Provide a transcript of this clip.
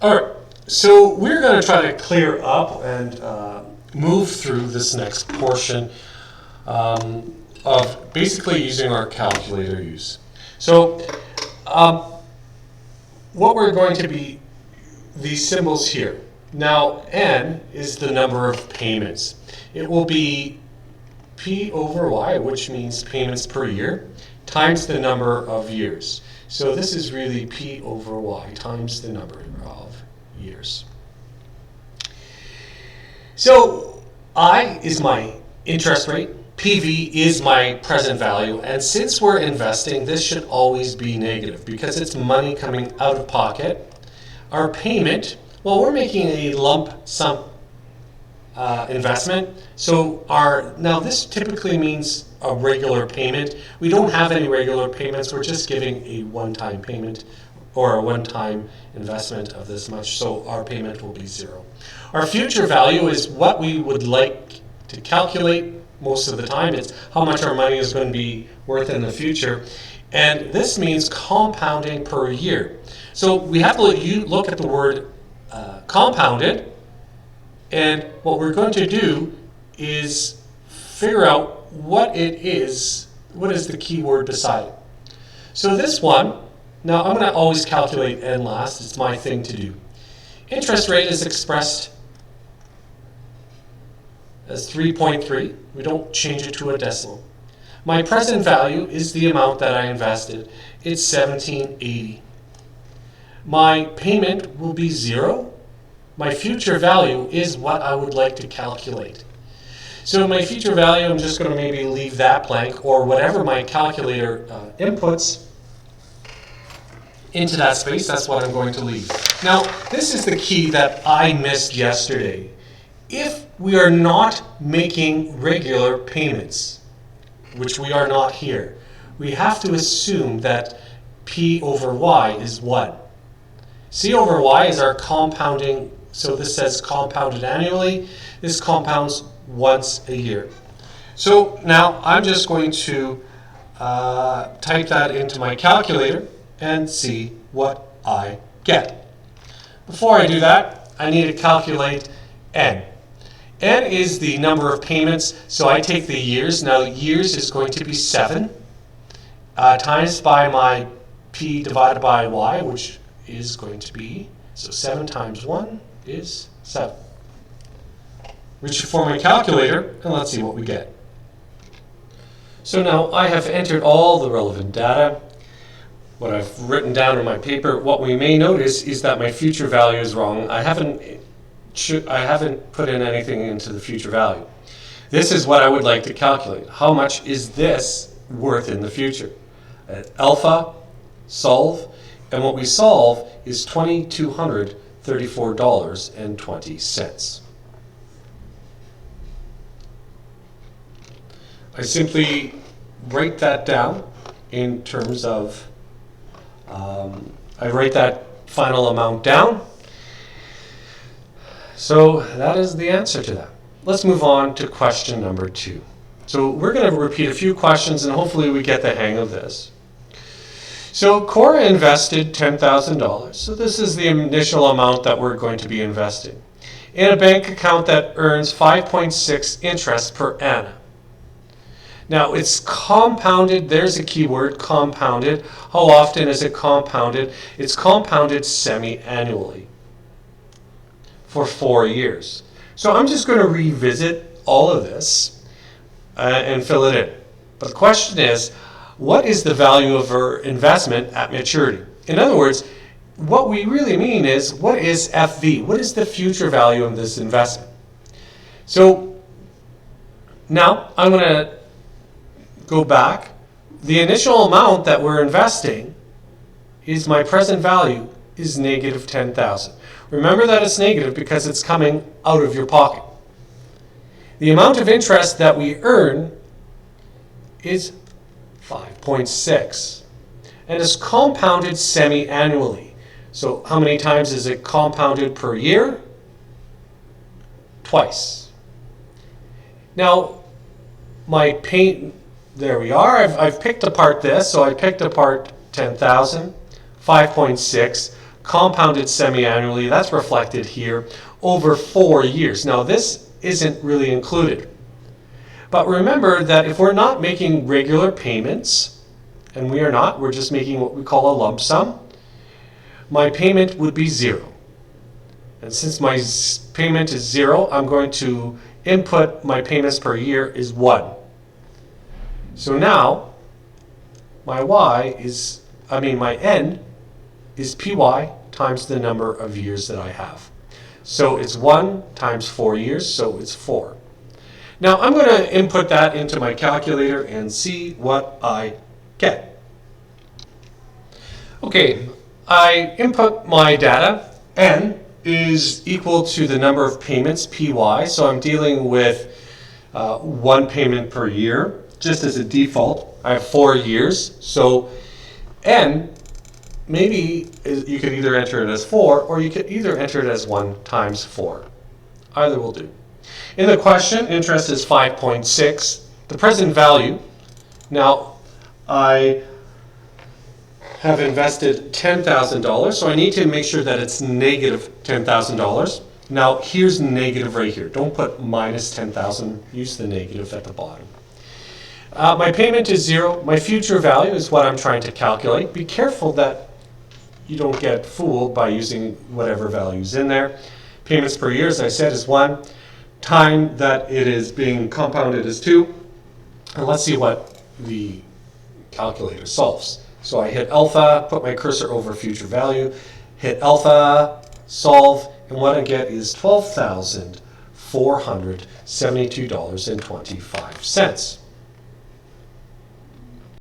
All right, so we're going to try to clear up and move through this next portion of basically using our calculator use. So what we're going to be, these symbols here. Now, N is the number of payments. It will be P over Y, which means payments per year, times the number of years. So this is really P over Y times the number of years. So I is my interest rate, PV is my present value, and since we're investing, this should always be negative because it's money coming out of pocket. Our payment, well, we're making a lump sum investment, so now this typically means a regular payment. We don't have any regular payments, we're just giving a one-time payment or a one-time investment of this much, so our payment will be zero. Our future value is what we would like to calculate most of the time. It's how much our money is going to be worth in the future, and this means compounding per year. So we have to look at the word compounded, and what we're going to do is figure out what it is, what is the key word beside it. So this one, now I'm going to always calculate N last, it's my thing to do. Interest rate is expressed as 3.3. We don't change it to a decimal. My present value is the amount that I invested. It's $17.80. My payment will be zero. My future value is what I would like to calculate. So my future value, I'm just going to maybe leave that blank, or whatever my calculator inputs into that space, that's what I'm going to leave. Now, this is the key that I missed yesterday. If we are not making regular payments, which we are not here, we have to assume that P over Y is 1. C over Y is our compounding, so this says compounded annually. This compounds once a year. So now I'm just going to type that into my calculator and see what I get. Before I do that, I need to calculate N. N is the number of payments, so I take the years. Now years is going to be 7 times by my P divided by Y, which is going to be, so 7 times 1 is 7. Reach for my calculator and let's see what we get. So now I have entered all the relevant data. What I've written down in my paper, what we may notice is that my future value is wrong. I haven't put in anything into the future value. This is what I would like to calculate. How much is this worth in the future? Alpha, solve, and what we solve is $2,234.20. I simply write that down in terms of, I write that final amount down. So that is the answer to that. Let's move on to question number 2. So we're going to repeat a few questions and hopefully we get the hang of this. So Cora invested $10,000. So this is the initial amount that we're going to be investing in a bank account that earns 5.6 interest per annum. Now it's compounded, there's a key word, compounded. How often is it compounded? It's compounded semi-annually for 4 years. So I'm just going to revisit all of this and fill it in. But the question is, what is the value of our investment at maturity? In other words, what we really mean is, what is FV? What is the future value of this investment? So now I'm going to go back. The initial amount that we're investing is my present value is negative 10,000. Remember that it's negative because it's coming out of your pocket. The amount of interest that we earn is 5.6 and it's compounded semi-annually. So how many times is it compounded per year? Twice. Now my paint, there we are. I've picked apart this, so I picked apart 10,000, 5.6 compounded semi-annually. That's reflected here over 4 years. Now this isn't really included. But remember that if we're not making regular payments, and we are not, we're just making what we call a lump sum, my payment would be 0. And since my payment is 0, I'm going to input my payments per year is 1. So now my my N is PY times the number of years that I have. So it's 1 times 4 years, so it's 4. Now I'm going to input that into my calculator and see what I get. Okay, I input my data. N is equal to the number of payments, PY, so I'm dealing with 1 payment per year. Just as a default, I have 4 years, so N, maybe you could either enter it as 4, or you could either enter it as 1 times 4. Either will do. In the question, interest is 5.6. The present value, now I have invested $10,000, so I need to make sure that it's negative $10,000. Now here's negative right here. Don't put minus 10,000, use the negative at the bottom. My payment is 0. My future value is what I'm trying to calculate. Be careful that you don't get fooled by using whatever value's in there. Payments per year, as I said, is 1. Time that it is being compounded is 2. And let's see what the calculator solves. So I hit alpha, put my cursor over future value, hit alpha, solve, and what I get is $12,472.25.